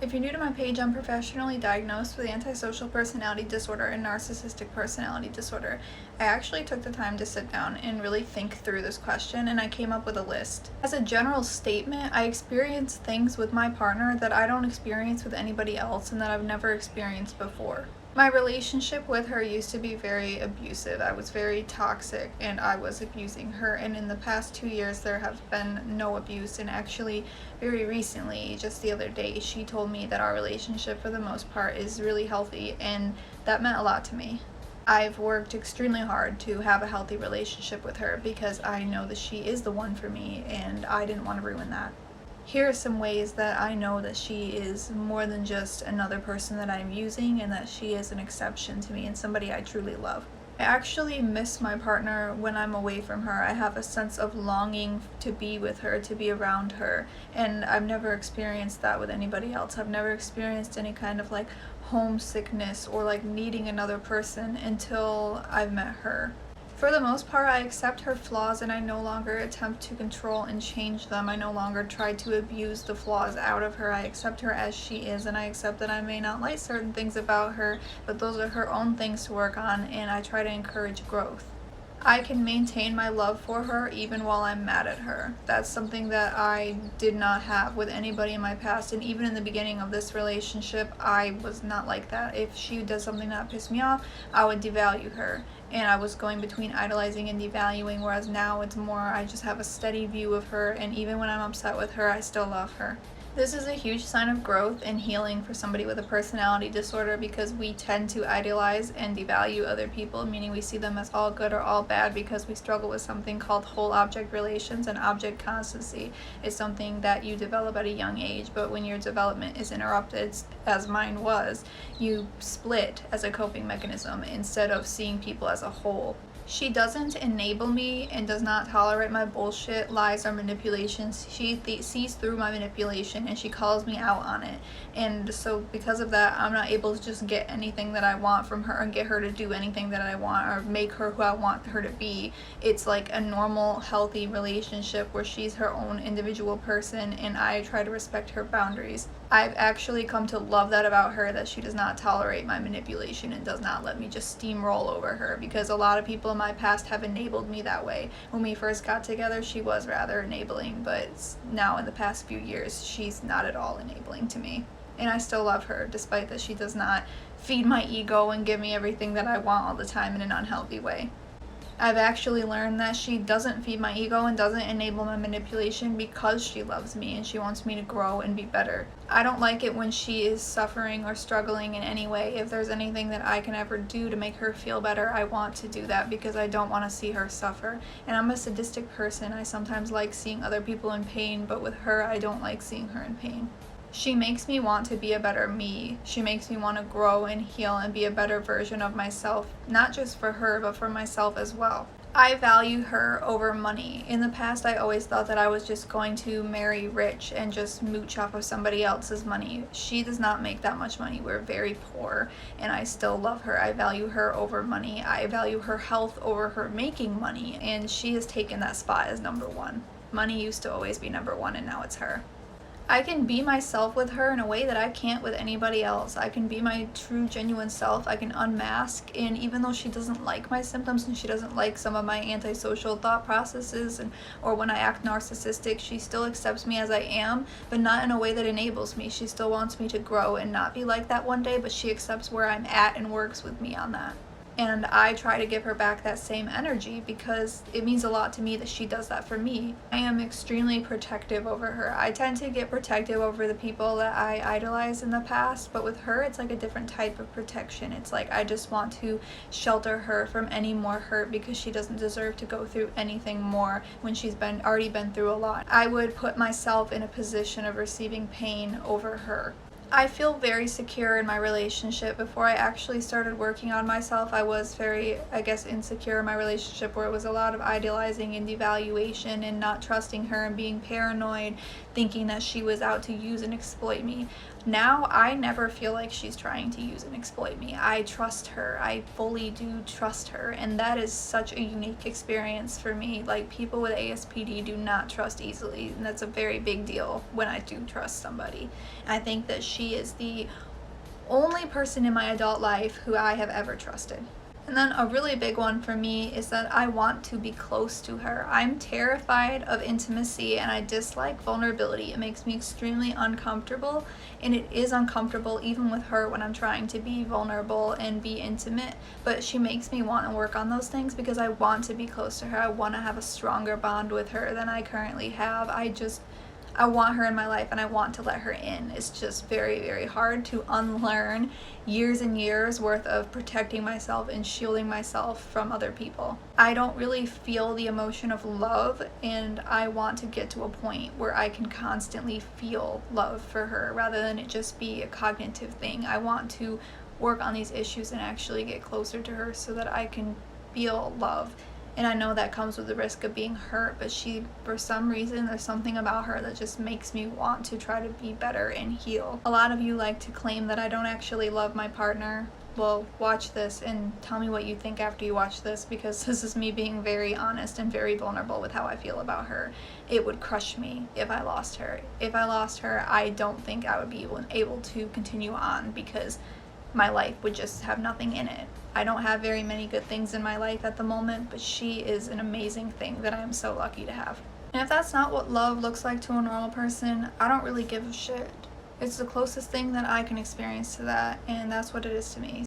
If you're new to my page, I'm professionally diagnosed with antisocial personality disorder and narcissistic personality disorder. I actually took the time to sit down and really think through this question, and I came up with a list. As a general statement, I experience things with my partner that I don't experience with anybody else and that I've never experienced before. My relationship with her used to be very abusive. I was very toxic and I was abusing her, and in the past 2 years there have been no abuse, and actually very recently, just the other day, she told me that our relationship for the most part is really healthy, and that meant a lot to me. I've worked extremely hard to have a healthy relationship with her because I know that she is the one for me and I didn't want to ruin that. Here are some ways that I know that she is more than just another person that I'm using, and that she is an exception to me and somebody I truly love. I actually miss my partner when I'm away from her. I have a sense of longing to be with her, to be around her, and I've never experienced that with anybody else. I've never experienced any kind of homesickness or needing another person until I've met her. For the most part, I accept her flaws and I no longer attempt to control and change them. I no longer try to abuse the flaws out of her. I accept her as she is, and I accept that I may not like certain things about her, but those are her own things to work on, and I try to encourage growth. I can maintain my love for her even while I'm mad at her. That's something that I did not have with anybody in my past, and even in the beginning of this relationship, I was not like that. If she does something that pissed me off, I would devalue her, and I was going between idolizing and devaluing, whereas now it's more I just have a steady view of her, and even when I'm upset with her, I still love her. This is a huge sign of growth and healing for somebody with a personality disorder, because we tend to idolize and devalue other people, meaning we see them as all good or all bad because we struggle with something called whole object relations, and object constancy is something that you develop at a young age, but when your development is interrupted, as mine was, you split as a coping mechanism instead of seeing people as a whole. She doesn't enable me and does not tolerate my bullshit, lies, or manipulations. She sees through my manipulation and she calls me out on it. And so because of that, I'm not able to just get anything that I want from her and get her to do anything that I want or make her who I want her to be. It's like a normal, healthy relationship where she's her own individual person and I try to respect her boundaries. I've actually come to love that about her, that she does not tolerate my manipulation and does not let me just steamroll over her, because a lot of people in my past have enabled me that way. When we first got together, she was rather enabling, but now in the past few years, she's not at all enabling to me. And I still love her, despite that she does not feed my ego and give me everything that I want all the time in an unhealthy way. I've actually learned that she doesn't feed my ego and doesn't enable my manipulation because she loves me and she wants me to grow and be better. I don't like it when she is suffering or struggling in any way. If there's anything that I can ever do to make her feel better, I want to do that because I don't want to see her suffer. And I'm a sadistic person. I sometimes like seeing other people in pain, but with her, I don't like seeing her in pain. She makes me want to be a better me. She makes me want to grow and heal and be a better version of myself, not just for her, but for myself as well. I value her over money. In the past, I always thought that I was just going to marry rich and just mooch off of somebody else's money. She does not make that much money. We're very poor, and I still love her. I value her over money. I value her health over her making money, and she has taken that spot as number one. Money used to always be number one, and now it's her. I can be myself with her in a way that I can't with anybody else. I can be my true, genuine self. I can unmask, and even though she doesn't like my symptoms and she doesn't like some of my antisocial thought processes or when I act narcissistic, she still accepts me as I am, but not in a way that enables me. She still wants me to grow and not be like that one day, but she accepts where I'm at and works with me on that. And I try to give her back that same energy because it means a lot to me that she does that for me. I am extremely protective over her. I tend to get protective over the people that I idolized in the past, but with her, it's like a different type of protection. It's like I just want to shelter her from any more hurt because she doesn't deserve to go through anything more when she's already been through a lot. I would put myself in a position of receiving pain over her. I feel very secure in my relationship. Before I actually started working on myself, I was very, insecure in my relationship, where it was a lot of idolizing and devaluation and not trusting her and being paranoid, thinking that she was out to use and exploit me. Now I never feel like she's trying to use and exploit me. I trust her. I fully do trust her, and that is such a unique experience for me. Like, people with ASPD do not trust easily, and that's a very big deal when I do trust somebody. I think that she is the only person in my adult life who I have ever trusted. And then a really big one for me is that I want to be close to her. I'm terrified of intimacy and I dislike vulnerability. It makes me extremely uncomfortable, and it is uncomfortable even with her when I'm trying to be vulnerable and be intimate, but she makes me want to work on those things because I want to be close to her. I want to have a stronger bond with her than I currently have. I want her in my life and I want to let her in. It's just very, very hard to unlearn years and years worth of protecting myself and shielding myself from other people. I don't really feel the emotion of love, and I want to get to a point where I can constantly feel love for her rather than it just be a cognitive thing. I want to work on these issues and actually get closer to her so that I can feel love. And I know that comes with the risk of being hurt, but for some reason, there's something about her that just makes me want to try to be better and heal. A lot of you like to claim that I don't actually love my partner. Well, watch this and tell me what you think after you watch this, because this is me being very honest and very vulnerable with how I feel about her. It would crush me if I lost her. If I lost her, I don't think I would be able to continue on, because my life would just have nothing in it. I don't have very many good things in my life at the moment, but she is an amazing thing that I am so lucky to have. And if that's not what love looks like to a normal person, I don't really give a shit. It's the closest thing that I can experience to that, and that's what it is to me.